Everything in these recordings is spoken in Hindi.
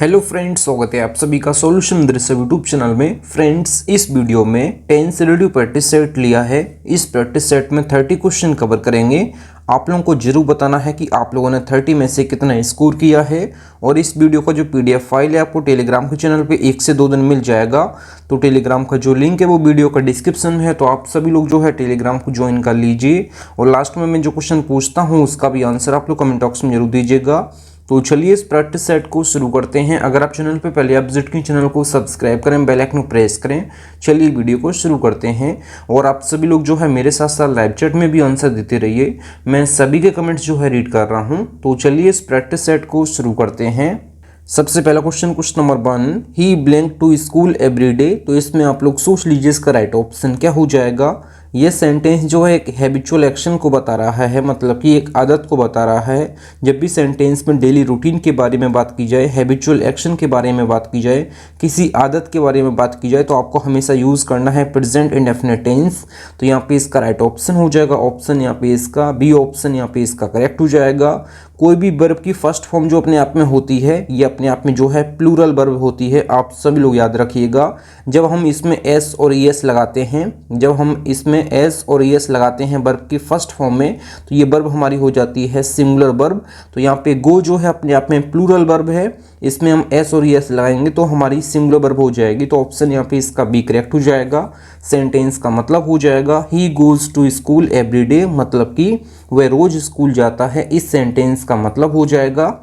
हेलो फ्रेंड्स, स्वागत है आप सभी का सॉल्यूशन दृश्य यूट्यूब चैनल में। फ्रेंड्स, इस वीडियो में 10 से रेडियो प्रैक्टिस सेट लिया है। इस प्रैक्टिस सेट में 30 क्वेश्चन कवर करेंगे। आप लोगों को जरूर बताना है कि आप लोगों ने 30 में से कितना स्कोर किया है। और इस वीडियो का जो पीडीएफ फाइल है आपको टेलीग्राम के चैनल पे 1 से 2 दिन मिल जाएगा। तो टेलीग्राम का जो लिंक है वो वीडियो का डिस्क्रिप्शन में है, तो आप सभी लोग जो है टेलीग्राम को ज्वाइन कर लीजिए। और लास्ट में मैं जो क्वेश्चन पूछता हूँ उसका भी आंसर आप लोग कमेंट बॉक्स में जरूर दीजिएगा। तो चलिए इस प्रैक्टिस सेट को शुरू करते हैं। अगर आप चैनल पे पहले आप विजिट करें, चैनल को सब्सक्राइब करें, बेल आइकन को प्रेस करें। चलिए वीडियो को शुरू करते हैं। और आप सभी लोग जो है मेरे साथ साथ लाइव चैट में भी आंसर देते रहिए। मैं सभी के कमेंट्स जो है रीड कर रहा हूं। तो चलिए इस प्रैक्टिस सेट को शुरू करते हैं। सबसे पहला question number 1, he blank to school every day. तो इसमें आप लोग सोच लीजिए इसका राइट ऑप्शन क्या हो जाएगा। ये सेंटेंस जो है एक हैबिचुअल एक्शन को बता रहा है, मतलब कि एक आदत को बता रहा है। जब भी सेंटेंस में डेली रूटीन के बारे में बात की जाए, हैबिचुअल एक्शन के बारे में बात की जाए, किसी आदत के बारे में बात की जाए, तो आपको हमेशा यूज़ करना है प्रेजेंट इंडेफिनिट टेंस। तो यहाँ पे इसका राइट ऑप्शन हो जाएगा ऑप्शन यहाँ पे इसका बी ऑप्शन यहाँ पे इसका करेक्ट हो जाएगा। कोई भी वर्ब की फर्स्ट फॉर्म जो अपने आप में होती है, ये अपने आप में जो है प्लूरल वर्ब होती है। आप सभी लोग याद रखिएगा, जब हम इसमें एस और एस लगाते हैं, जब हम इसमें एस और एस लगाते हैं वर्ब की फर्स्ट फॉर्म में, तो ये वर्ब हमारी हो जाती है सिंगुलर वर्ब। तो यहाँ पे गो जो है अपने आप में प्लूरल वर्ब है, इसमें हम एस और एस लगाएंगे तो हमारी सिंगुलर वर्ब हो जाएगी। तो ऑप्शन यहाँ पे इसका बी करेक्ट हो जाएगा। सेंटेंस का मतलब हो जाएगा he goes to school every day, मतलब कि वह रोज स्कूल जाता है। इस सेंटेंस का मतलब हो जाएगा।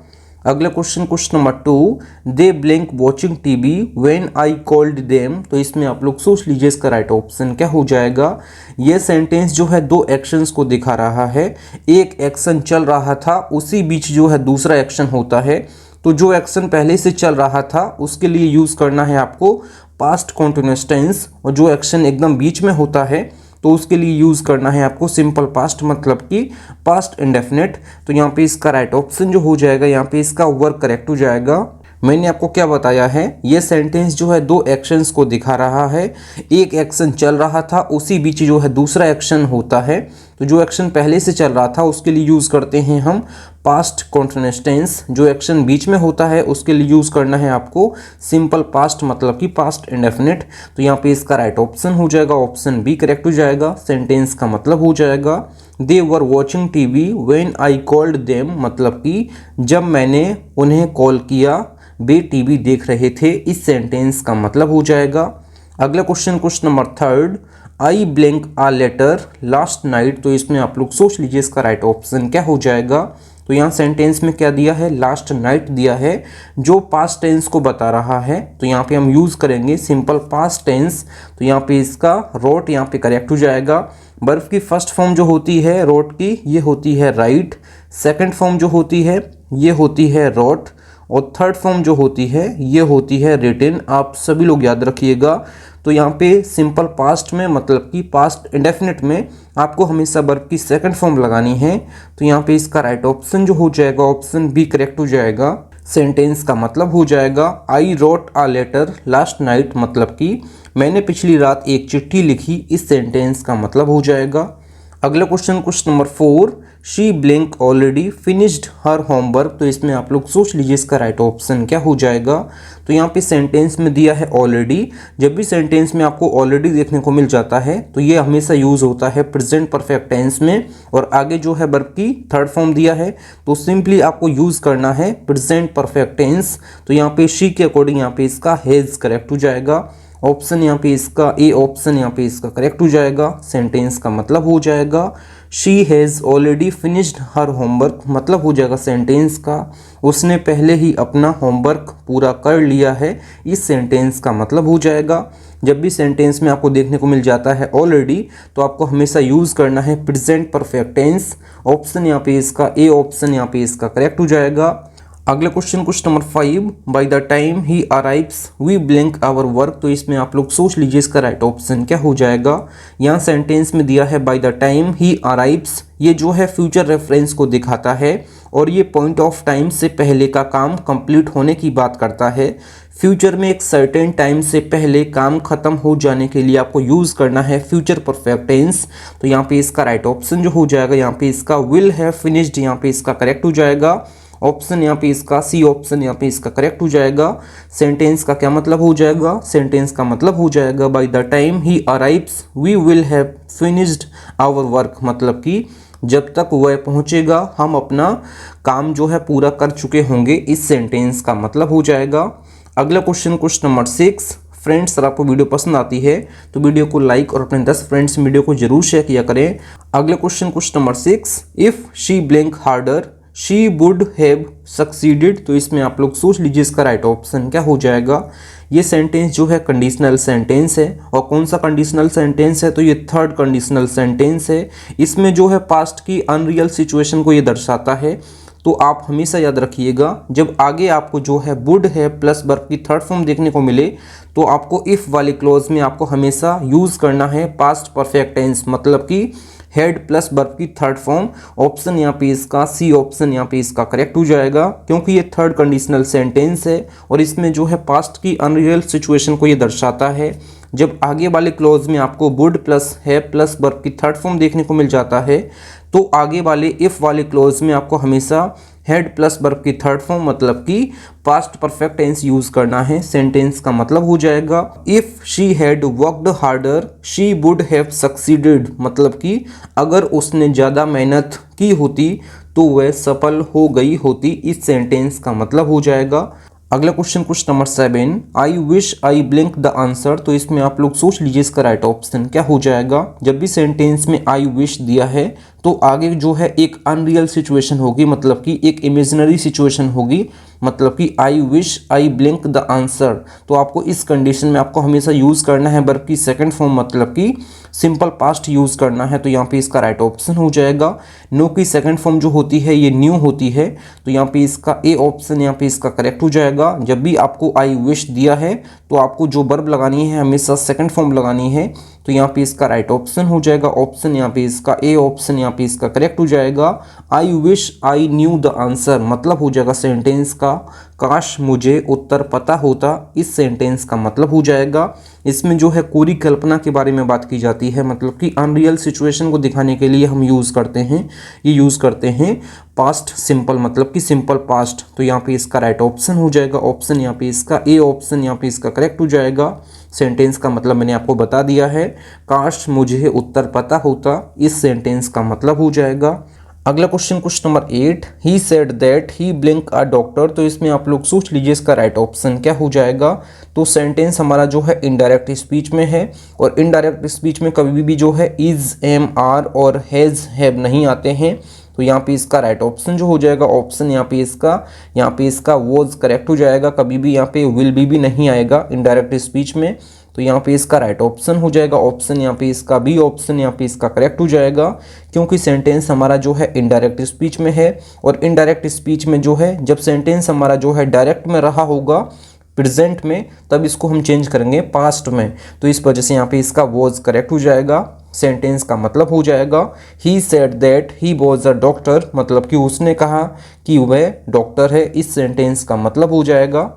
अगला question number 2, they blank watching TV when I called them. तो इसमें आप लोग सोच लीजिए इसका राइट ऑप्शन क्या हो जाएगा। यह सेंटेंस जो है दो एक्शंस को दिखा रहा है। एक एक्शन चल रहा था, उसी बीच जो है दूसरा एक्शन होता है। तो जो एक्शन पहले से चल रहा था उसके लिए यूज़ करना है आपको पास्ट कॉन्टिन्यूअस टेंस, और जो एक्शन एकदम बीच में होता है तो उसके लिए यूज़ करना है आपको सिंपल पास्ट, मतलब कि पास्ट इंडेफिनिट। तो यहाँ पे इसका राइट ऑप्शन जो हो जाएगा, यहाँ पे इसका वर्ब करेक्ट हो जाएगा। मैंने आपको क्या बताया है, ये सेंटेंस जो है दो एक्शंस को दिखा रहा है। एक एक्शन चल रहा था, उसी बीच जो है दूसरा एक्शन होता है। तो जो एक्शन पहले से चल रहा था उसके लिए यूज़ करते हैं हम पास्ट कॉन्टिन्यूअस टेंस। जो एक्शन बीच में होता है उसके लिए यूज़ करना है आपको सिंपल पास्ट, मतलब कि पास्ट इंडेफिनिट। तो यहाँ पे इसका राइट ऑप्शन हो जाएगा ऑप्शन बी करेक्ट हो जाएगा। सेंटेंस का मतलब हो जाएगा they were watching TV when I called them, मतलब कि जब मैंने उन्हें कॉल किया वे टीवी देख रहे थे। इस सेंटेंस का मतलब हो जाएगा। अगला question number 3, I blank a letter last night. तो इसमें आप लोग सोच लीजिए इसका राइट ऑप्शन क्या हो जाएगा। तो यहाँ सेंटेंस में क्या दिया है, लास्ट नाइट दिया है, जो पास्ट टेंस को बता रहा है। तो यहाँ पे हम यूज़ करेंगे सिंपल पास्ट टेंस। तो यहाँ पे इसका रोट यहाँ पे करेक्ट हो जाएगा। वर्ब की फर्स्ट फॉर्म जो होती है रोट की, ये होती है राइट। सेकंड फॉर्म जो होती है ये होती है रोट, और थर्ड फॉर्म जो होती है ये होती है रिटन। आप सभी लोग याद रखिएगा। तो यहाँ पे सिंपल पास्ट में, मतलब कि पास्ट इंडेफिनिट में आपको हमेशा वर्ब की सेकंड फॉर्म लगानी है। तो यहाँ पे इसका राइट ऑप्शन जो हो जाएगा ऑप्शन बी करेक्ट हो जाएगा। सेंटेंस का मतलब हो जाएगा I wrote a letter last night, मतलब कि मैंने पिछली रात एक चिट्ठी लिखी। इस सेंटेंस का मतलब हो जाएगा। अगला question number 4, she blank already finished her homework. तो इसमें आप लोग सोच लीजिए इसका राइट ऑप्शन क्या हो जाएगा। तो यहाँ पे सेंटेंस में दिया है ऑलरेडी। जब भी सेंटेंस में आपको ऑलरेडी देखने को मिल जाता है तो ये हमेशा यूज़ होता है प्रेजेंट परफेक्ट टेंस में, और आगे जो है वर्ब की थर्ड फॉर्म दिया है तो सिंपली आपको यूज़ करना है प्रेजेंट परफेक्ट टेंस। तो यहाँ पे शी के अकॉर्डिंग यहाँ पे इसका हैज़ करेक्ट हो जाएगा। ऑप्शन यहाँ पे इसका ए ऑप्शन यहाँ पे इसका करेक्ट हो जाएगा। सेंटेंस का मतलब हो जाएगा she has already finished her homework, मतलब हो जाएगा सेंटेंस का उसने पहले ही अपना होमवर्क पूरा कर लिया है। इस सेंटेंस का मतलब हो जाएगा। जब भी सेंटेंस में आपको देखने को मिल जाता है ऑलरेडी तो आपको हमेशा यूज़ करना है प्रेजेंट परफेक्ट टेंस। ऑप्शन यहाँ पे इसका ए ऑप्शन यहाँ पे इसका करेक्ट हो जाएगा। अगला question number 5, by the time he arrives we blank our work. तो इसमें आप लोग सोच लीजिए इसका राइट ऑप्शन क्या हो जाएगा। यहाँ सेंटेंस में दिया है bye the time he arrives, ये जो है फ्यूचर रेफरेंस को दिखाता है, और ये पॉइंट ऑफ टाइम से पहले का काम कंप्लीट होने की बात करता है। फ्यूचर में एक सर्टेन टाइम से पहले काम खत्म हो जाने के लिए आपको यूज़ करना है फ्यूचर परफेक्ट टेंस। तो यहाँ पे इसका राइट ऑप्शन जो हो जाएगा, यहाँ पे इसका विल है फिनिश्ड, यहाँ पे इसका करेक्ट हो जाएगा। ऑप्शन यहाँ पे इसका सी ऑप्शन यहाँ पे इसका करेक्ट हो जाएगा। सेंटेंस का क्या मतलब हो जाएगा? सेंटेंस का मतलब हो जाएगा by the time he arrives we will have finished our work, मतलब कि जब तक वह पहुंचेगा हम अपना काम जो है पूरा कर चुके होंगे, इस सेंटेंस का मतलब हो जाएगा। अगला क्वेश्चन नंबर 6। फ्रेंड्स, अगर आपको वीडियो पसंद आती है तो वीडियो को लाइक और अपने 10 फ्रेंड्स में वीडियो को जरूर शेयर किया करें। अगला question number 6। If she blink harder she would have succeeded, तो इसमें आप लोग सोच लीजिए इसका राइट ऑप्शन क्या हो जाएगा। ये सेंटेंस जो है कंडीशनल सेंटेंस है, और कौन सा कंडीशनल सेंटेंस है? तो ये थर्ड कंडीशनल सेंटेंस है। इसमें जो है पास्ट की अनरियल सिचुएशन को ये दर्शाता है। तो आप हमेशा याद रखिएगा, जब आगे आपको जो है वुड है प्लस वर्ब की थर्ड फॉर्म देखने को मिले तो आपको इफ़ वाली क्लॉज में आपको हमेशा यूज़ करना है पास्ट परफेक्ट टेंस, मतलब कि हेड प्लस वर्ब की थर्ड फॉर्म। ऑप्शन यहाँ पे इसका सी ऑप्शन यहाँ पे इसका करेक्ट हो जाएगा, क्योंकि ये थर्ड कंडीशनल सेंटेंस है और इसमें जो है पास्ट की अनरियल सिचुएशन को ये दर्शाता है। जब आगे वाले क्लॉज में आपको वुड प्लस है प्लस वर्ब की थर्ड फॉर्म देखने को मिल जाता है तो आगे वाले इफ़ वाले क्लॉज में आपको हमेशा हेड प्लस वर्ब की थर्ड फॉर्म मतलब कि पास्ट परफेक्ट टेंस यूज करना है। सेंटेंस का मतलब हो जाएगा if she had worked harder she would have succeeded, मतलब कि अगर उसने ज़्यादा मेहनत की होती तो वह सफल हो गई होती। इस सेंटेंस का मतलब हो जाएगा। अगला question number 7। I wish I blink the answer, तो इसमें आप लोग सोच लीजिए इसका राइट ऑप्शन क्या हो जाएगा। जब भी सेंटेंस में आई विश दिया है तो आगे जो है एक अनरियल सिचुएशन होगी, मतलब कि एक इमेजिनरी सिचुएशन होगी, मतलब कि I wish I blink the answer. तो आपको इस कंडीशन में आपको हमेशा यूज़ करना है वर्ब की सेकंड फॉर्म, मतलब कि सिंपल पास्ट यूज़ करना है। तो यहाँ पे इसका राइट ऑप्शन हो जाएगा। नो की सेकंड फॉर्म जो होती है ये न्यू होती है, तो यहाँ पे इसका ए ऑप्शन यहाँ पे इसका करेक्ट हो जाएगा। जब भी आपको आई विश दिया है तो आपको जो वर्ब लगानी है हमेशा सेकंड फॉर्म लगानी है, तो यहाँ पे इसका राइट ऑप्शन हो जाएगा। ऑप्शन यहाँ पे इसका ए ऑप्शन यहाँ पे इसका करेक्ट हो जाएगा। I wish I knew the answer मतलब हो जाएगा सेंटेंस का काश मुझे उत्तर पता होता। इस सेंटेंस का मतलब हो जाएगा। इसमें जो है पूरी कल्पना के बारे में बात की जाती है, मतलब कि अनरियल सिचुएशन को दिखाने के लिए हम यूज़ करते हैं, ये यूज़ करते हैं पास्ट सिंपल, मतलब कि सिंपल पास्ट। तो यहाँ पे इसका राइट ऑप्शन हो जाएगा। ऑप्शन यहाँ पे इसका ए ऑप्शन यहाँ पे इसका करेक्ट हो जाएगा। सेंटेंस का मतलब मैंने आपको बता दिया है, काश मुझे उत्तर पता होता। इस सेंटेंस का मतलब हो जाएगा। अगला question number 8। He said that he blink a doctor, तो इसमें आप लोग सोच लीजिए इसका राइट ऑप्शन क्या हो जाएगा। तो सेंटेंस हमारा जो है इनडायरेक्ट स्पीच में है, और इनडायरेक्ट स्पीच में कभी भी जो है इज एम आर और हैज़ हैव नहीं आते हैं। तो यहाँ पे इसका राइट ऑप्शन जो हो जाएगा, ऑप्शन यहाँ पे इसका वॉज करेक्ट हो जाएगा। कभी भी यहाँ पे विल भी नहीं आएगा इनडायरेक्ट स्पीच में, तो यहाँ पे इसका राइट ऑप्शन हो जाएगा। ऑप्शन यहाँ पे इसका बी ऑप्शन यहाँ पे इसका करेक्ट हो जाएगा, क्योंकि सेंटेंस हमारा जो है इनडायरेक्ट स्पीच में है। और इनडायरेक्ट स्पीच में जो है जब सेंटेंस हमारा जो है डायरेक्ट में रहा होगा प्रेजेंट में, तब इसको हम चेंज करेंगे पास्ट में। तो इस वजह से यहाँ पे इसका वॉज करेक्ट हो जाएगा। सेंटेंस का मतलब हो जाएगा he said that he was a doctor, मतलब कि उसने कहा कि वह डॉक्टर है। इस सेंटेंस का मतलब हो जाएगा।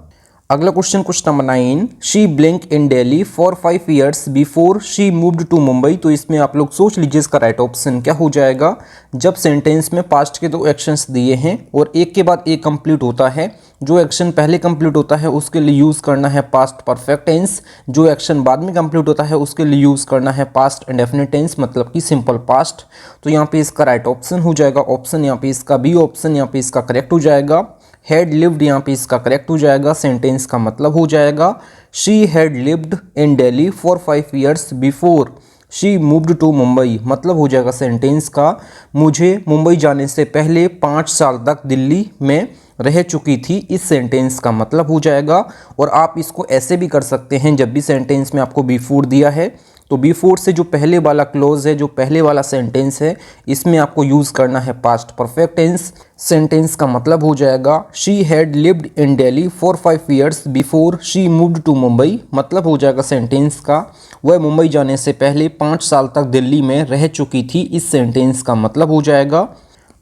अगला question number 9। She blank in Delhi for 5 years before she moved to Mumbai, तो इसमें आप लोग सोच लीजिए इसका राइट ऑप्शन क्या हो जाएगा। जब सेंटेंस में पास्ट के 2 एक्शंस दिए हैं और एक के बाद एक कंप्लीट होता है, जो एक्शन पहले कंप्लीट होता है उसके लिए यूज़ करना है पास्ट परफेक्ट टेंस, जो एक्शन बाद में कंप्लीट होता है उसके लिए यूज़ करना है पास्ट इंडेफिनिट टेंस, मतलब कि सिंपल पास्ट। तो यहाँ पे इसका राइट ऑप्शन हो जाएगा। ऑप्शन यहाँ पे इसका बी ऑप्शन यहाँ पे इसका करेक्ट हो जाएगा। हैड लिव्ड यहाँ पे इसका करेक्ट हो जाएगा। सेंटेंस का मतलब हो जाएगा she had lived in Delhi for 5 years before she moved to Mumbai, मतलब हो जाएगा सेंटेंस का मुझे मुंबई जाने से पहले 5 साल तक दिल्ली में रह चुकी थी। इस सेंटेंस का मतलब हो जाएगा। और आप इसको ऐसे भी कर सकते हैं, जब भी सेंटेंस में आपको बिफोर दिया है तो बिफोर से जो पहले वाला क्लोज है, जो पहले वाला सेंटेंस है, इसमें आपको यूज़ करना है पास्ट परफेक्ट टेंस। सेंटेंस का मतलब हो जाएगा she had lived in Delhi for 5 years before she moved to Mumbai, मतलब हो जाएगा सेंटेंस का वह मुंबई जाने से पहले 5 साल तक दिल्ली में रह चुकी थी। इस सेंटेंस का मतलब हो जाएगा।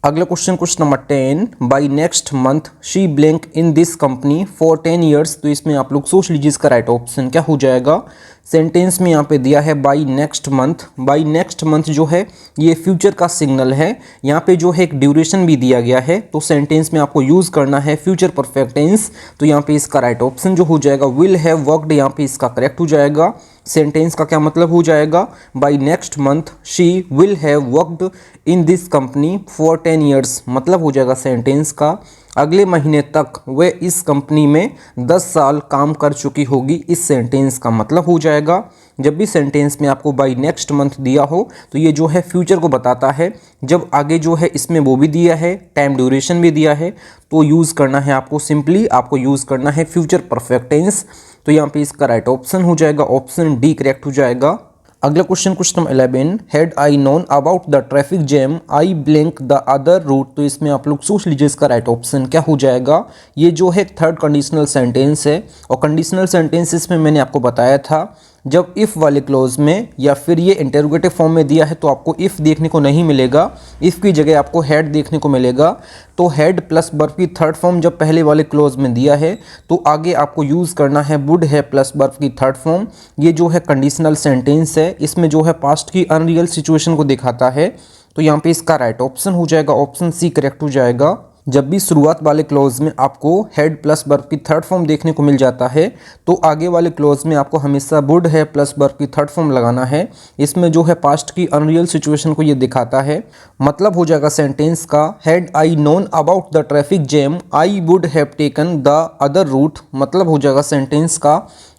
अगला question number 10। By next month she blank in this company for 10 years, तो इसमें आप लोग सोच लीजिए इसका राइट ऑप्शन क्या हो जाएगा। सेंटेंस में यहाँ पे दिया है by next month. By next month जो है ये फ्यूचर का सिग्नल है। यहाँ पे जो है एक ड्यूरेशन भी दिया गया है, तो सेंटेंस में आपको यूज़ करना है फ्यूचर परफेक्ट टेंस। तो यहाँ पे इसका राइट ऑप्शन जो हो जाएगा विल हैव वर्कड, यहाँ पे इसका करेक्ट हो जाएगा। सेंटेंस का क्या मतलब हो जाएगा, by next month she will have worked in this company for 10 years, मतलब हो जाएगा सेंटेंस का अगले महीने तक वे इस कंपनी में 10 साल काम कर चुकी होगी। इस सेंटेंस का मतलब हो जाएगा, जब भी सेंटेंस में आपको बाई नेक्स्ट मंथ दिया हो तो ये जो है फ्यूचर को बताता है। जब आगे जो है इसमें वो भी दिया है, टाइम ड्यूरेशन भी दिया है, तो यूज़ करना है आपको सिंपली आपको यूज़ करना है फ्यूचर परफेक्ट टेंस। तो यहाँ पे इसका राइट ऑप्शन हो जाएगा ऑप्शन डी करेक्ट हो जाएगा। अगला question question 11, had I known about the traffic jam I blank the other route. तो इसमें आप लोग सोच लीजिए इसका राइट ऑप्शन क्या हो जाएगा। ये जो है थर्ड कंडीशनल सेंटेंस है, और कंडीशनल सेंटेंसेस में मैंने आपको बताया था जब इफ़ वाले क्लोज में या फिर ये इंटरोगेटिव फॉर्म में दिया है तो आपको इफ़ देखने को नहीं मिलेगा, इफ़ की जगह आपको हैड देखने को मिलेगा। तो हैड प्लस वर्ब की थर्ड फॉर्म जब पहले वाले क्लोज में दिया है तो आगे आपको यूज़ करना है वुड है प्लस वर्ब की थर्ड फॉर्म। ये जो है कंडीशनल सेंटेंस है, इसमें जो है पास्ट की अनरियल सिचुएशन को दिखाता है। तो यहाँ पे इसका राइट ऑप्शन हो जाएगा ऑप्शन सी करेक्ट हो जाएगा। जब भी शुरुआत वाले क्लोज में आपको हेड प्लस वर्ब की थर्ड फॉर्म देखने को मिल जाता है तो आगे वाले क्लोज में आपको हमेशा वुड है प्लस वर्ब की थर्ड फॉर्म लगाना है। इसमें जो है पास्ट की अनरियल सिचुएशन को ये दिखाता है, मतलब हो जाएगा सेंटेंस का had I known about the traffic jam I would have taken the other route, मतलब हो जाएगा सेंटेंस का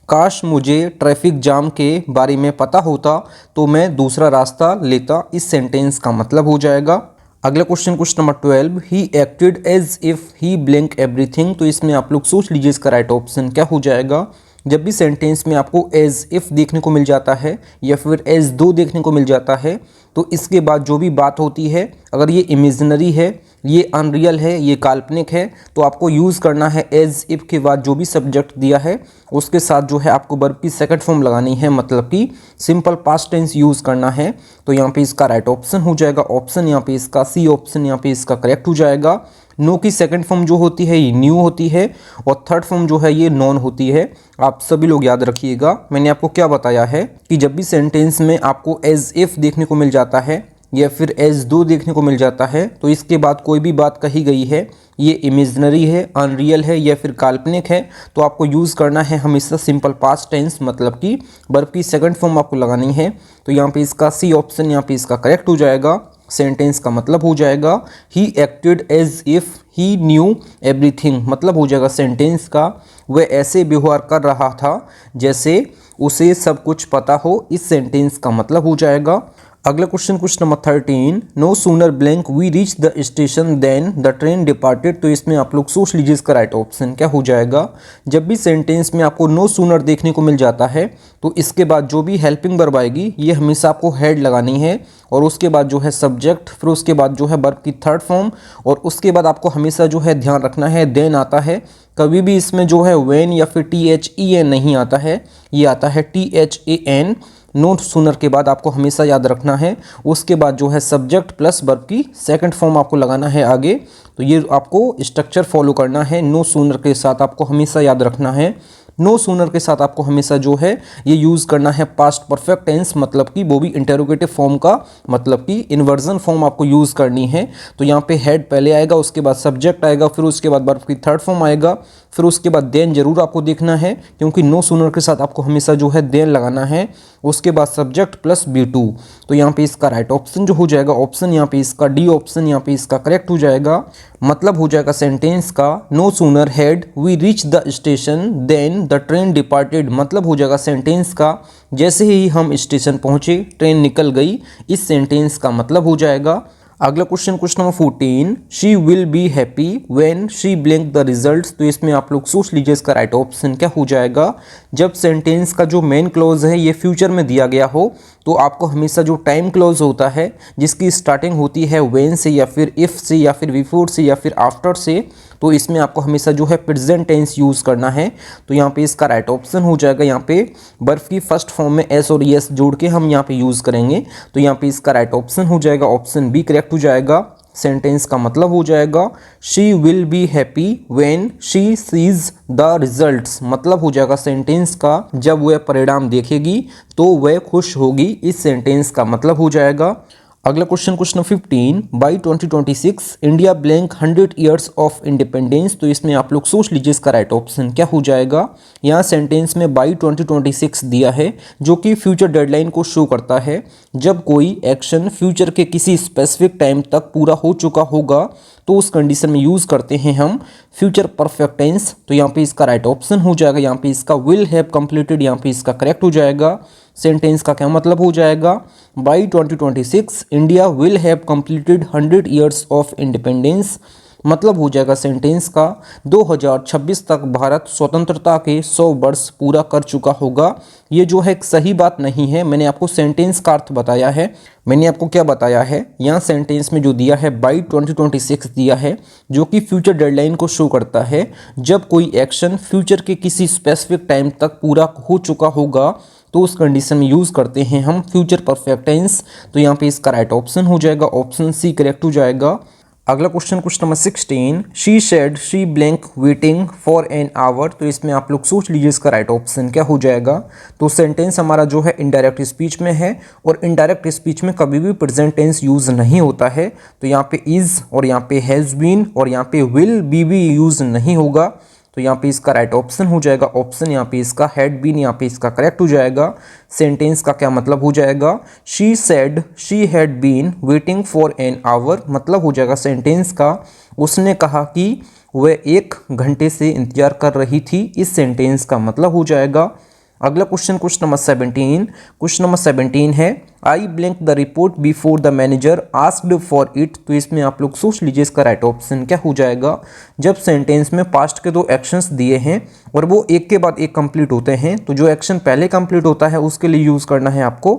काश मुझे ट्रैफिक जाम के बारे में पता होता तो मैं दूसरा रास्ता लेता। इस सेंटेंस का मतलब हो जाएगा। अगला question question number 12, he acted as if he blank everything. तो इसमें आप लोग सोच लीजिए इसका राइट ऑप्शन क्या हो जाएगा। जब भी सेंटेंस में आपको एज इफ देखने को मिल जाता है या फिर एज दो देखने को मिल जाता है तो इसके बाद जो भी बात होती है अगर ये इमेजिनरी है, ये अनरियल है, ये काल्पनिक है, तो आपको यूज़ करना है एज इफ के बाद जो भी सब्जेक्ट दिया है उसके साथ जो है आपको वर्ब की सेकंड फॉर्म लगानी है, मतलब कि सिंपल पास्ट टेंस यूज़ करना है। तो यहाँ पे इसका राइट ऑप्शन हो जाएगा ऑप्शन यहाँ पे इसका सी ऑप्शन यहाँ पे इसका करेक्ट हो जाएगा। नो की सेकंड फॉर्म जो होती है ये न्यू होती है और थर्ड फॉर्म जो है ये नॉन होती है। आप सभी लोग याद रखिएगा, मैंने आपको क्या बताया है कि जब भी सेंटेंस में आपको एज इफ देखने को मिल जाता है या फिर एज दो देखने को मिल जाता है तो इसके बाद कोई भी बात कही गई है ये इमेजिनरी है, अनरियल है या फिर काल्पनिक है तो आपको यूज़ करना है हमेशा सिंपल पास्ट टेंस, मतलब कि वर्ब की सेकंड फॉर्म आपको लगानी है। तो यहाँ पे इसका सी ऑप्शन यहाँ पे इसका करेक्ट हो जाएगा। सेंटेंस का मतलब हो जाएगा he acted as if he knew everything, मतलब हो जाएगा सेंटेंस का वह ऐसे व्यवहार कर रहा था जैसे उसे सब कुछ पता हो। इस सेंटेंस का मतलब हो जाएगा। अगला question question number 13, no sooner blank we reach the station than the train departed. तो इसमें आप लोग सोच लीजिए इसका राइट ऑप्शन क्या हो जाएगा। जब भी सेंटेंस में आपको नो सूनर देखने को मिल जाता है तो इसके बाद जो भी हेल्पिंग वर्ब आएगी ये हमेशा आपको हेड लगानी है और उसके बाद जो है सब्जेक्ट, फिर उसके बाद जो है वर्ब की थर्ड फॉर्म और उसके बाद आपको हमेशा जो है ध्यान रखना है देन आता है। कभी भी इसमें जो है वेन या फिर THEN नहीं आता है, ये आता है THAN। नो सूनर के बाद आपको हमेशा याद रखना है। उसके बाद जो है सब्जेक्ट प्लस वर्ब की सेकंड फॉर्म आपको लगाना है आगे। तो ये आपको स्ट्रक्चर फॉलो करना है। नो सूनर के साथ आपको हमेशा याद रखना है, नो सूनर के साथ आपको हमेशा जो है ये यूज़ करना है पास्ट परफेक्ट टेंस, मतलब कि वो भी इंटेरोगेटिव फॉर्म का, मतलब कि इन्वर्जन फॉर्म आपको यूज़ करनी है। तो यहाँ पे हेड पहले आएगा, उसके बाद सब्जेक्ट आएगा, फिर उसके बाद वर्ब की थर्ड फॉर्म आएगा, फिर उसके बाद देन जरूर आपको देखना है क्योंकि नो सूनर के साथ आपको हमेशा जो है देन लगाना है। उसके बाद सब्जेक्ट प्लस B2। तो यहाँ पे इसका राइट ऑप्शन जो हो जाएगा ऑप्शन यहाँ पे इसका डी ऑप्शन यहाँ पे इसका करेक्ट हो जाएगा। मतलब हो जाएगा सेंटेंस का no sooner had we reach the station than the train departed, मतलब हो जाएगा सेंटेंस का जैसे ही हम स्टेशन पहुंचे ट्रेन निकल गई। इस सेंटेंस का मतलब हो जाएगा। अगला question question number 14, she will be happy when she blank the results. तो इसमें आप लोग सोच लीजिए इसका राइट ऑप्शन क्या हो जाएगा। जब सेंटेंस का जो मेन क्लॉज है ये फ्यूचर में दिया गया हो तो आपको हमेशा जो टाइम क्लॉज होता है जिसकी स्टार्टिंग होती है व्हेन से या फिर इफ़ से या फिर बिफोर से या फिर आफ्टर से, तो इसमें आपको हमेशा जो है प्रेजेंट टेंस यूज़ करना है। तो यहाँ पे इसका राइट ऑप्शन हो जाएगा, यहाँ पे वर्ब की फर्स्ट फॉर्म में एस और एस जोड़ के हम यहाँ पे यूज़ करेंगे। तो यहाँ पे इसका राइट ऑप्शन हो जाएगा ऑप्शन बी करेक्ट हो जाएगा। सेंटेंस का मतलब हो जाएगा she will be happy when she sees the results. मतलब हो जाएगा सेंटेंस का जब वह परिणाम देखेगी तो वह खुश होगी। इस सेंटेंस का मतलब हो जाएगा। अगला question, question 15, by 2026 India blank 100 years of independence. तो इसमें आप लोग सोच लीजिए इसका राइट ऑप्शन क्या हो जाएगा। यहाँ सेंटेंस में बाई 2026 दिया है जो कि फ्यूचर डेडलाइन को शो करता है। जब कोई एक्शन फ्यूचर के किसी स्पेसिफिक टाइम तक पूरा हो चुका होगा तो उस कंडीशन में यूज़ करते हैं हम फ्यूचर परफेक्ट टेंस। तो यहाँ पे इसका राइट ऑप्शन हो जाएगा, यहाँ पे इसका विल हैव कंप्लीटेड, यहाँ पे इसका करेक्ट हो जाएगा। सेंटेंस का क्या मतलब हो जाएगा, by 2026 India will have completed 100 years of independence. मतलब हो जाएगा सेंटेंस का 2026 तक भारत स्वतंत्रता के 100 वर्ष पूरा कर चुका होगा। ये जो है एक सही बात नहीं है, मैंने आपको सेंटेंस का अर्थ बताया है। मैंने आपको क्या बताया है, यहाँ सेंटेंस में जो दिया है बाई 2026 दिया है जो कि फ्यूचर डेडलाइन को शो करता है। जब कोई एक्शन फ्यूचर के किसी स्पेसिफिक टाइम तक पूरा हो चुका होगा तो उस कंडीशन में यूज़ करते हैं हम फ्यूचर परफेक्ट टेंस। तो यहाँ पे इसका राइट ऑप्शन हो जाएगा, ऑप्शन सी करेक्ट हो जाएगा। अगला question, question number 16, she said she blank waiting for an hour. तो इसमें आप लोग सोच लीजिए इसका राइट ऑप्शन क्या हो जाएगा। तो सेंटेंस हमारा जो है इनडायरेक्ट स्पीच में है और इनडायरेक्ट स्पीच में कभी भी प्रेजेंट टेंस यूज़ नहीं होता है। तो यहाँ पे इज़ और यहाँ पे हैज़ बीन और यहाँ पे विल बी यूज़ नहीं होगा। तो यहाँ पे इसका राइट ऑप्शन हो जाएगा, ऑप्शन यहाँ पे इसका हैड बीन, यहाँ पे इसका करेक्ट हो जाएगा। सेंटेंस का क्या मतलब हो जाएगा, she said she had been waiting for an hour. मतलब हो जाएगा सेंटेंस का उसने कहा कि वह 1 घंटे से इंतजार कर रही थी। इस सेंटेंस का मतलब हो जाएगा। अगला question, question number 17, question number 17 है आई blank the report before the manager asked for it. तो इसमें आप लोग सोच लीजिए इसका राइट ऑप्शन क्या हो जाएगा। जब सेंटेंस में पास्ट के 2 एक्शंस दिए हैं और वो एक के बाद एक कंप्लीट होते हैं तो जो एक्शन पहले कंप्लीट होता है उसके लिए यूज़ करना है आपको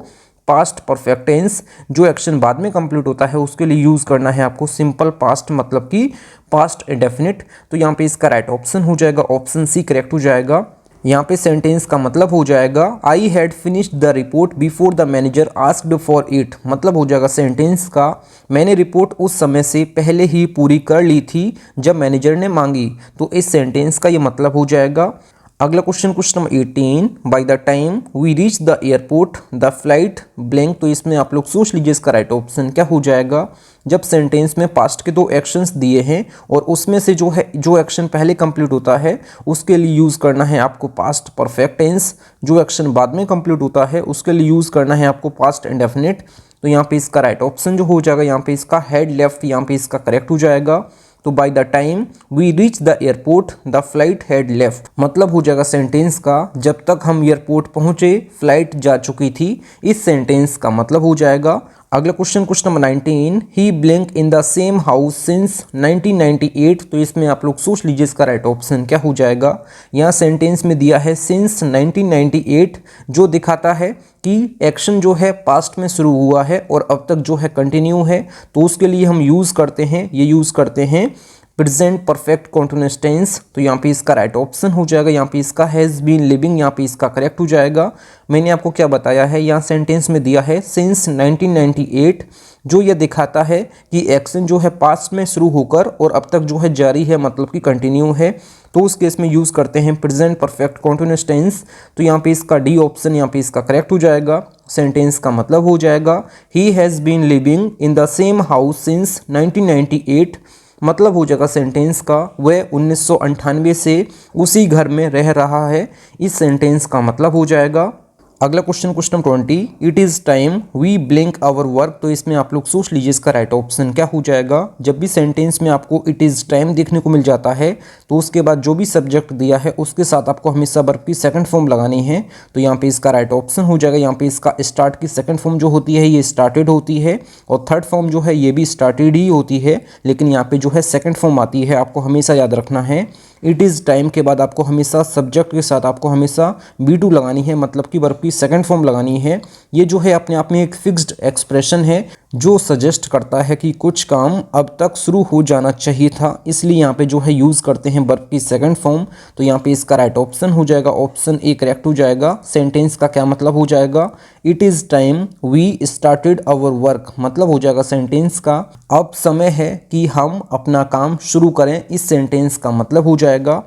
पास्ट परफेक्ट टेंस। जो एक्शन बाद में कंप्लीट होता है उसके लिए यूज़ करना है आपको सिंपल पास्ट, मतलब कि पास्ट इंडेफिनिट। तो यहाँ पे इसका राइट ऑप्शन हो जाएगा, ऑप्शन सी करेक्ट हो जाएगा। यहाँ पे सेंटेंस का मतलब हो जाएगा I had finished the report before the manager asked for it. मतलब हो जाएगा सेंटेंस का मैंने रिपोर्ट उस समय से पहले ही पूरी कर ली थी जब मैनेजर ने मांगी। तो इस सेंटेंस का ये मतलब हो जाएगा। अगला question, question number 18, by the time we reach the airport the flight blank. तो इसमें आप लोग सोच लीजिए इसका राइट ऑप्शन क्या हो जाएगा। जब सेंटेंस में पास्ट के 2 एक्शंस दिए हैं और उसमें से जो एक्शन पहले कंप्लीट होता है उसके लिए यूज़ करना है आपको पास्ट परफेक्ट टेंस। जो एक्शन बाद में कंप्लीट होता है उसके लिए यूज़ करना है आपको पास्ट इंडेफिनिट। तो यहाँ पे इसका राइट ऑप्शन जो हो जाएगा, यहाँ पे इसका हैड लेफ्ट, यहाँ पे इसका करेक्ट हो जाएगा। तो by the time we reach the airport the flight had left. मतलब हो जाएगा सेंटेंस का जब तक हम एयरपोर्ट पहुंचे फ्लाइट जा चुकी थी। इस सेंटेंस का मतलब हो जाएगा। अगला question, question number 19, he blank in the same house since 1998। तो इसमें आप लोग सोच लीजिए इसका राइट ऑप्शन क्या हो जाएगा। यहाँ सेंटेंस में दिया है सिंस 1998 जो दिखाता है कि एक्शन जो है पास्ट में शुरू हुआ है और अब तक जो है कंटिन्यू है। तो उसके लिए हम यूज़ करते हैं, ये यूज़ करते हैं प्रेजेंट परफेक्ट कॉन्टिन्यूअस टेंस। तो यहाँ पे इसका राइट ऑप्शन हो जाएगा, यहाँ पे इसका हैज़ बीन लिविंग, यहाँ पे इसका करेक्ट हो जाएगा। मैंने आपको क्या बताया है, यहाँ सेंटेंस में दिया है सिंस 1998 जो ये दिखाता है कि एक्शन जो है पास्ट में शुरू होकर और अब तक जो है जारी है, मतलब कि कंटिन्यू है। तो उस केस में यूज़ करते हैं प्रेजेंट परफेक्ट कॉन्टिन्यूअस टेंस। तो यहाँ पे इसका डी ऑप्शन, यहाँ पे इसका करेक्ट हो जाएगा। सेंटेंस का मतलब हो जाएगा he has been living in the same house since 1998। मतलब हो जाएगा सेंटेंस का वह 1998 से उसी घर में रह रहा है। इस सेंटेंस का मतलब हो जाएगा। अगला question, question 20, it is time we blank our work. तो इसमें आप लोग सोच लीजिए इसका राइट ऑप्शन क्या हो जाएगा। जब भी सेंटेंस में आपको इट इज़ टाइम देखने को मिल जाता है तो उसके बाद जो भी सब्जेक्ट दिया है उसके साथ आपको हमेशा वर्ब की सेकंड फॉर्म लगानी है। तो यहाँ पे इसका राइट ऑप्शन हो जाएगा, यहाँ पे इसका स्टार्ट की सेकंड फॉर्म जो होती है ये स्टार्टेड होती है और थर्ड फॉर्म जो है ये भी स्टार्टेड ही होती है, लेकिन यहाँ पे जो है सेकंड फॉर्म आती है। आपको हमेशा याद रखना है इट इज़ टाइम के बाद आपको हमेशा सब्जेक्ट के साथ आपको हमेशा बी2 लगानी है, मतलब कि वर्ब की सेकंड फॉर्म लगानी है। ये जो है अपने आप में एक फिक्स्ड एक्सप्रेशन है जो सजेस्ट करता है कि कुछ काम अब तक शुरू हो जाना चाहिए था, इसलिए यहाँ पे जो है यूज़ करते हैं वर्ब की सेकंड फॉर्म। तो यहाँ पे इसका राइट ऑप्शन हो जाएगा, ऑप्शन ए करेक्ट हो जाएगा। सेंटेंस का क्या मतलब हो जाएगा, it is time we started our work, मतलब हो जाएगा सेंटेंस का अब समय है कि हम अपना काम शुरू करें, इस सेंटेंस का मतलब हो जाएगा।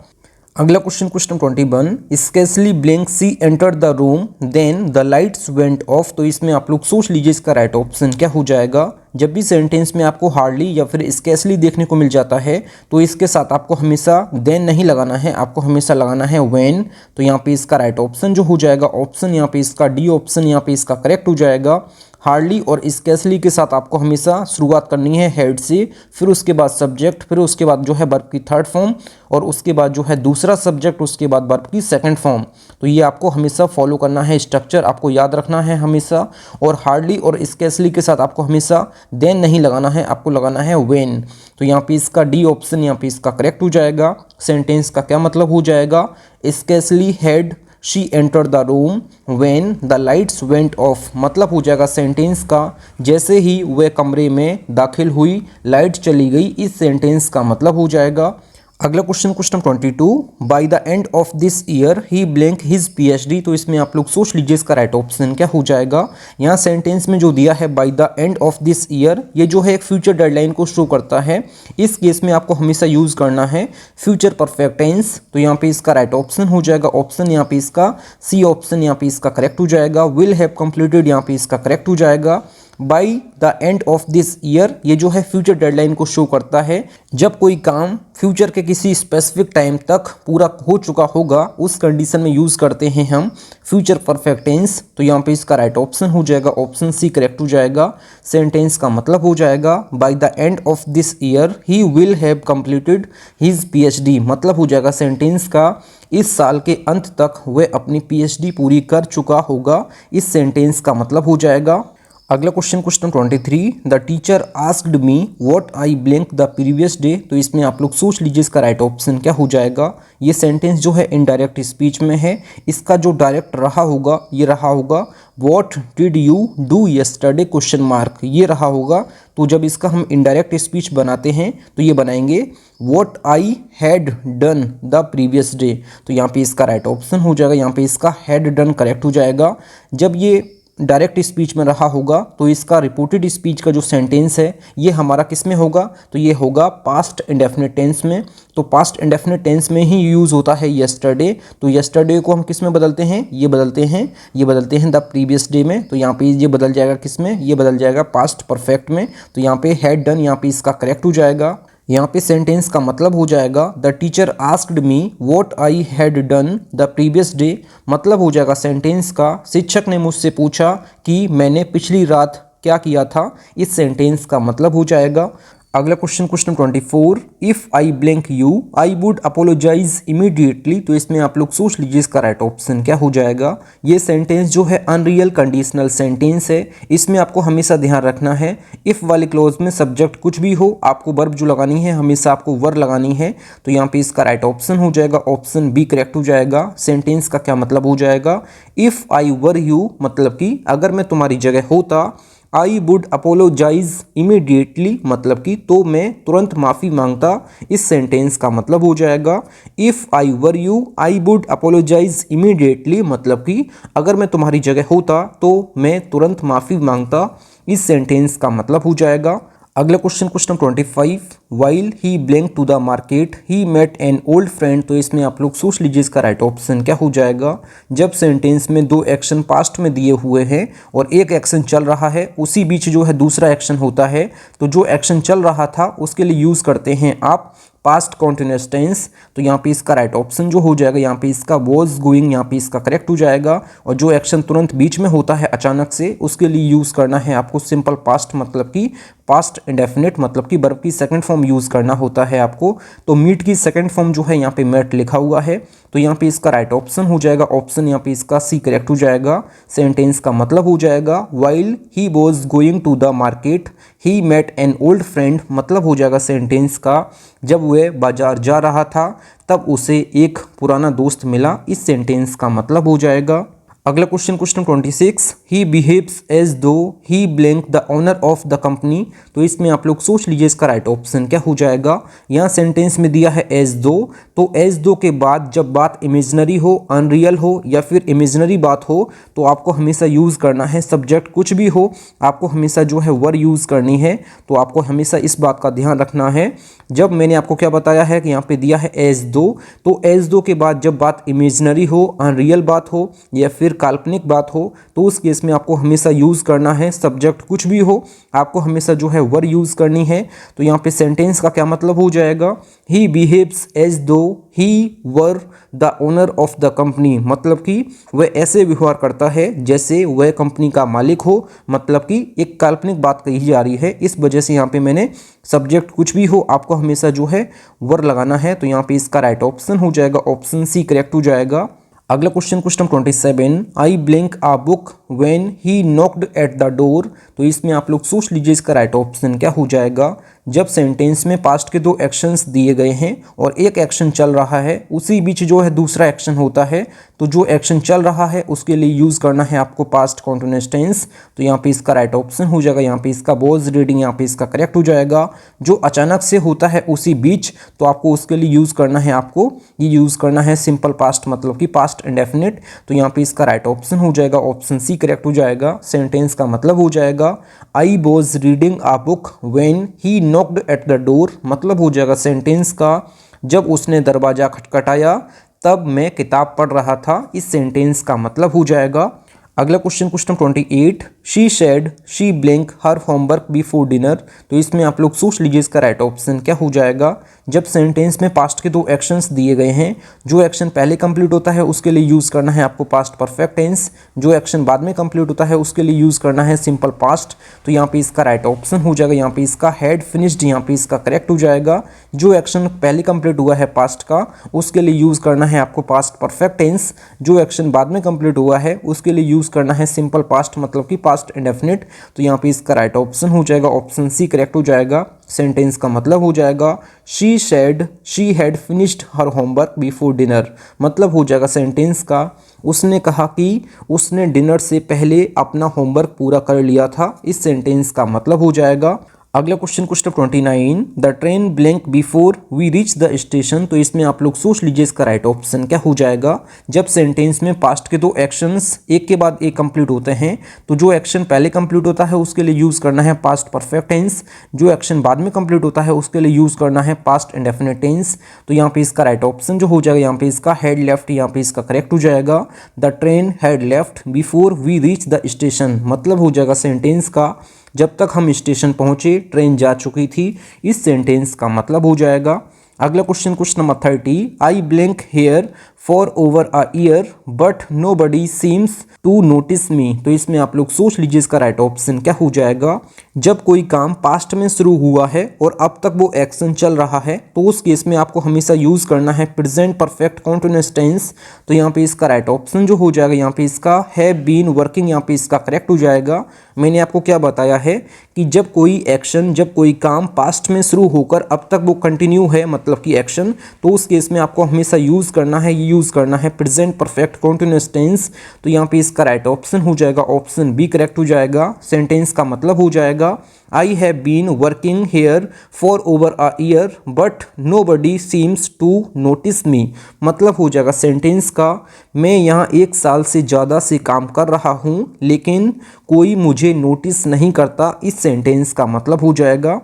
अगला question, question 21, scarcely blank she enter the room then the lights went off. तो इसमें आप लोग सोच लीजिए इसका राइट ऑप्शन क्या हो जाएगा। जब भी सेंटेंस में आपको हार्डली या फिर स्केसली देखने को मिल जाता है तो इसके साथ आपको हमेशा देन नहीं लगाना है, आपको हमेशा लगाना है व्हेन। तो यहाँ पे इसका राइट ऑप्शन जो हो जाएगा, ऑप्शन यहाँ पे इसका डी ऑप्शन यहाँ पे इसका करेक्ट हो जाएगा। हार्डली और स्केसली के साथ आपको हमेशा शुरुआत करनी है हेड से, फिर उसके बाद सब्जेक्ट, फिर उसके बाद जो है वर्ब की थर्ड फॉर्म, और उसके बाद जो है दूसरा सब्जेक्ट, उसके बाद वर्ब की सेकंड फॉर्म। तो ये आपको हमेशा फॉलो करना है, स्ट्रक्चर आपको याद रखना है हमेशा। और हार्डली और स्केसली के साथ आपको हमेशा देन नहीं लगाना है, आपको लगाना है व्हेन। तो यहाँ पे इसका डी ऑप्शन यहाँ पे इसका करेक्ट हो जाएगा। सेंटेंस का क्या मतलब हो जाएगा, scarcely had she enter the room when the lights went off, मतलब हो जाएगा सेंटेंस का जैसे ही वह कमरे में दाखिल हुई लाइट चली गई, इस सेंटेंस का मतलब हो जाएगा। अगला question, question 22, by the end of this year he blank his PhD. तो इसमें आप लोग सोच लीजिए इसका राइट ऑप्शन क्या हो जाएगा। यहाँ सेंटेंस में जो दिया है by the end of this year, ये जो है एक फ्यूचर डेडलाइन को शो करता है। इस केस में आपको हमेशा यूज़ करना है फ्यूचर परफेक्ट टेंस। तो यहाँ पे इसका राइट ऑप्शन हो जाएगा, ऑप्शन यहाँ पे इसका सी ऑप्शन यहाँ पे इसका करेक्ट हो जाएगा। विल हैव कंप्लीटेड यहाँ पे इसका करेक्ट हो जाएगा। By the end of this year, ये जो है फ्यूचर डेडलाइन को शो करता है। जब कोई काम फ्यूचर के किसी स्पेसिफिक टाइम तक पूरा हो चुका होगा उस कंडीशन में यूज़ करते हैं हम फ्यूचर परफेक्ट टेंस। तो यहाँ पे इसका राइट ऑप्शन हो जाएगा, ऑप्शन सी करेक्ट हो जाएगा। सेंटेंस का मतलब हो जाएगा by the end of this year he will have completed his PhD, मतलब हो जाएगा सेंटेंस का इस साल के अंत तक वह अपनी पीएचडी पूरी कर चुका होगा, इस सेंटेंस का मतलब हो जाएगा। अगला question, question 23, the teacher asked me what I blank the previous day. तो इसमें आप लोग सोच लीजिए इसका राइट ऑप्शन क्या हो जाएगा। ये सेंटेंस जो है इनडायरेक्ट स्पीच में है, इसका जो डायरेक्ट रहा होगा ये रहा होगा what did you do yesterday question mark, ये रहा होगा। तो जब इसका हम इनडायरेक्ट स्पीच बनाते हैं तो ये बनाएंगे what I had done the previous day. तो यहाँ पे इसका राइट ऑप्शन हो जाएगा, यहाँ पे इसका हैड डन करेक्ट हो जाएगा। जब ये डायरेक्ट स्पीच में रहा होगा तो इसका रिपोर्टेड स्पीच का जो सेंटेंस है ये हमारा किस में होगा, तो ये होगा पास्ट इंडेफिनिट टेंस में। तो पास्ट इंडेफिनिट टेंस में ही यूज़ होता है यस्टरडे। तो यस्टरडे को हम किस में बदलते हैं, ये बदलते हैं द प्रीवियस डे में। तो यहाँ पे ये बदल जाएगा किस में, ये बदल जाएगा पास्ट परफेक्ट में। तो यहाँ पे हैड डन यहाँ पे इसका करेक्ट हो जाएगा। यहाँ पे सेंटेंस का मतलब हो जाएगा the teacher asked me what I had done the previous day, मतलब हो जाएगा सेंटेंस का शिक्षक ने मुझसे पूछा कि मैंने पिछली रात क्या किया था, इस सेंटेंस का मतलब हो जाएगा। अगला question, question 24, if I blank you I would apologise immediately. तो इसमें आप लोग सोच लीजिए इसका राइट ऑप्शन क्या हो जाएगा। ये सेंटेंस जो है अनरियल कंडीशनल सेंटेंस है, इसमें आपको हमेशा ध्यान रखना है इफ़ वाले क्लोज में सब्जेक्ट कुछ भी हो आपको वर्ब जो लगानी है हमेशा आपको वर लगानी है। तो यहाँ पे इसका राइट ऑप्शन हो जाएगा, ऑप्शन बी करेक्ट हो जाएगा। सेंटेंस का क्या मतलब हो जाएगा, इफ़ आई वर यू, मतलब कि अगर मैं तुम्हारी जगह होता, आई वुड अपोलोजाइज इमीडिएटली, मतलब कि तो मैं तुरंत माफ़ी मांगता, इस सेंटेंस का मतलब हो जाएगा if I were you I would apologise immediately, मतलब कि अगर मैं तुम्हारी जगह होता तो मैं तुरंत माफ़ी मांगता, इस सेंटेंस का मतलब हो जाएगा। अगला question, question 25, while he blank to the market he met an old friend. तो इसमें आप लोग सोच लीजिए इसका राइट ऑप्शन क्या हो जाएगा। जब सेंटेंस में दो एक्शन पास्ट में दिए हुए हैं और एक एक्शन चल रहा है उसी बीच जो है दूसरा एक्शन होता है, तो जो एक्शन चल रहा था उसके लिए यूज़ करते हैं आप पास्ट कॉन्टिन्यूअस टेंस। तो यहाँ पे इसका राइट ऑप्शन जो हो जाएगा, यहाँ पे इसका वॉज गोइंग यहाँ पे इसका करेक्ट हो जाएगा। और जो एक्शन तुरंत बीच में होता है अचानक से उसके लिए यूज़ करना है आपको सिंपल पास्ट, मतलब कि पास्ट इंडेफिनिट, मतलब कि वर्ब की सेकंड फॉर्म यूज़ करना होता है आपको। तो मीट की सेकंड फॉर्म जो है यहाँ पे मेट लिखा हुआ है, तो यहाँ पे इसका राइट ऑप्शन हो जाएगा, ऑप्शन यहाँ पे इसका सी करेक्ट हो जाएगा। सेंटेंस का मतलब हो जाएगा while he was going to the market he met an old friend, मतलब हो जाएगा सेंटेंस का जब वह बाजार जा रहा था तब उसे एक पुराना दोस्त मिला, इस सेंटेंस का मतलब हो जाएगा। अगला question, question 26, he behaves as though he blank the owner of the company. तो इसमें आप लोग सोच लीजिए इसका राइट ऑप्शन क्या हो जाएगा। यहाँ सेंटेंस में दिया है एज दो, तो एज दो के बाद जब बात इमेजिनरी हो, अनरियल हो या फिर इमेजिनरी बात हो तो आपको हमेशा यूज़ करना है सब्जेक्ट, कुछ भी हो आपको हमेशा जो है वर यूज़ करनी है। तो आपको हमेशा इस बात का ध्यान रखना है। जब मैंने आपको क्या बताया है कि यहाँ पे दिया है एज दो, तो एज दो के बाद जब बात इमेजिनरी हो, अनरियल बात हो या फिर काल्पनिक बात हो तो उस केस में आपको हमेशा यूज़ करना है सब्जेक्ट, कुछ भी हो आपको हमेशा जो है वर यूज़ करनी है। तो यहाँ पे सेंटेंस का क्या मतलब हो जाएगा, ही behaves as though he were the owner of the company, मतलब कि वह ऐसे व्यवहार करता है जैसे वह कंपनी का मालिक हो, मतलब कि एक काल्पनिक बात कही जा रही है। इस वजह से यहाँ पे मैंने सब्जेक्ट कुछ भी हो आपको हमेशा जो है वर लगाना है। तो यहाँ पे इसका राइट ऑप्शन हो जाएगा ऑप्शन सी करेक्ट हो जाएगा। अगला question, question 27, I blank a book when he knocked at the door. तो इसमें आप लोग सोच लीजिए इसका राइट ऑप्शन क्या हो जाएगा। जब सेंटेंस में पास्ट के दो एक्शंस दिए गए हैं और एक एक्शन चल रहा है, उसी बीच जो है दूसरा एक्शन होता है, तो जो एक्शन चल रहा है उसके लिए यूज़ करना है आपको पास्ट कॉन्टिन्यूअस टेंस। तो यहाँ पे इसका राइट ऑप्शन हो जाएगा, यहाँ पे इसका वॉज रीडिंग यहाँ पे इसका करेक्ट हो जाएगा। जो अचानक से होता है उसी बीच, तो आपको उसके लिए यूज़ करना है, आपको ये यूज़ करना है सिंपल पास्ट, मतलब कि पास्ट इंडेफिनिट। तो यहाँ पे इसका राइट ऑप्शन हो जाएगा ऑप्शन सी करेक्ट हो जाएगा। सेंटेंस का मतलब हो जाएगा I was reading a book when he knocked at the door, मतलब हो जाएगा सेंटेंस का जब उसने दरवाजा खटखटाया तब मैं किताब पढ़ रहा था। इस सेंटेंस का मतलब हो जाएगा। अगला question, question 28, she said she blank her homework before dinner. तो इसमें आप लोग सोच लीजिए इसका राइट ऑप्शन क्या हो जाएगा। जब सेंटेंस में पास्ट के दो एक्शंस दिए गए हैं, जो एक्शन पहले कंप्लीट होता है उसके लिए यूज़ करना है आपको पास्ट परफेक्ट टेंस, जो एक्शन बाद में कंप्लीट होता है उसके लिए यूज़ करना है सिंपल पास्ट। तो यहाँ पे इसका राइट ऑप्शन हो जाएगा, यहाँ पे इसका हैड फिनिश्ड यहाँ पे इसका करेक्ट हो जाएगा। जो एक्शन पहले कंप्लीट हुआ है पास्ट का उसके लिए यूज़ करना है आपको पास्ट परफेक्ट टेंस, जो एक्शन बाद में कंप्लीट हुआ है उसके लिए यूज़ करना है सिंपल पास्ट, मतलब कि पास्ट इंडेफिनिट। तो यहाँ पे इसका राइट ऑप्शन हो जाएगा ऑप्शन सी करेक्ट हो जाएगा। सेंटेंस का मतलब हो जाएगा she said she had finished her homework before dinner, मतलब हो जाएगा सेंटेंस का उसने कहा कि उसने डिनर से पहले अपना होमवर्क पूरा कर लिया था। इस सेंटेंस का मतलब हो जाएगा। अगला question, question 29, the train blank before we reach the station. तो इसमें आप लोग सोच लीजिए इसका राइट ऑप्शन क्या हो जाएगा। जब सेंटेंस में पास्ट के दो एक्शंस एक के बाद एक कंप्लीट होते हैं, तो जो एक्शन पहले कंप्लीट होता है उसके लिए यूज़ करना है पास्ट परफेक्ट टेंस, जो एक्शन बाद में कंप्लीट होता है उसके लिए यूज़ करना है पास्ट इंडेफिनिट टेंस। तो यहाँ पे इसका राइट ऑप्शन जो हो जाएगा, यहाँ पे इसका हैड लेफ्ट यहाँ पे इसका करेक्ट हो जाएगा। The train had left before we reach the station, मतलब हो जाएगा सेंटेंस का जब तक हम स्टेशन पहुंचे ट्रेन जा चुकी थी। इस सेंटेंस का मतलब हो जाएगा। अगला question, question number 30, I blank here for over a year but nobody seems to notice me. तो इसमें आप लोग सोच लीजिए इसका राइट ऑप्शन क्या हो जाएगा। जब कोई काम पास्ट में शुरू हुआ है और अब तक वो एक्शन चल रहा है, तो उस केस में आपको हमेशा यूज़ करना है प्रेजेंट परफेक्ट कॉन्टिन्यूअस टेंस। तो यहाँ पे इसका राइट ऑप्शन जो हो जाएगा, यहाँ पे इसका हैव बीन वर्किंग यहाँ पे इसका करेक्ट हो जाएगा। मैंने आपको क्या बताया है कि जब कोई एक्शन, जब कोई काम पास्ट में शुरू होकर अब तक वो कंटिन्यू है, मतलब कि एक्शन, तो उस केस में आपको हमेशा यूज़ करना है, यूज़ करना है प्रेजेंट परफेक्ट कॉन्टिन्यूअस टेंस। तो यहाँ पे इसका राइट ऑप्शन हो जाएगा ऑप्शन बी करेक्ट हो जाएगा। सेंटेंस का मतलब हो जाएगा I have been working here for over a year but nobody seems to notice me, मतलब हो जाएगा सेंटेंस का मैं यहाँ 1 साल से ज़्यादा से काम कर रहा हूँ लेकिन कोई मुझे नोटिस नहीं करता। इस सेंटेंस का मतलब हो जाएगा।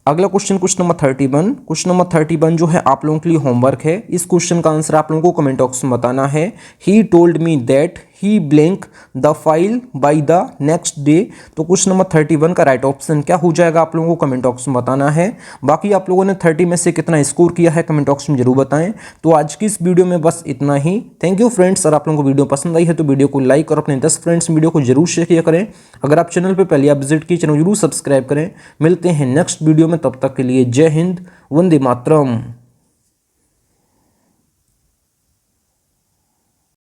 अगला question, question number 31, question number 31 जो है आप लोगों के लिए होमवर्क है। इस क्वेश्चन का आंसर आप लोगों को कमेंट बॉक्स में बताना है। He told me that he blank the file by the next day. तो क्वेश्चन नंबर 31 का राइट ऑप्शन क्या हो जाएगा आप लोगों को कमेंट बॉक्स में बताना है। बाकी आप लोगों ने 30 में से कितना स्कोर किया है कमेंट बॉक्स में जरूर बताएं। तो आज की इस वीडियो में बस इतना ही। Thank you friends. अगर आप लोगों को वीडियो पसंद आई है तो वीडियो को लाइक और अपने 10 फ्रेंड्स वीडियो को जरूर शेयर किया करें। अगर आप चैनल पर पहले आप विजिट कीजिए, चैनल जरूर सब्सक्राइब करें। मिलते हैं नेक्स्ट वीडियो में, तब तक के लिए जय हिंद, वंदे मातरम।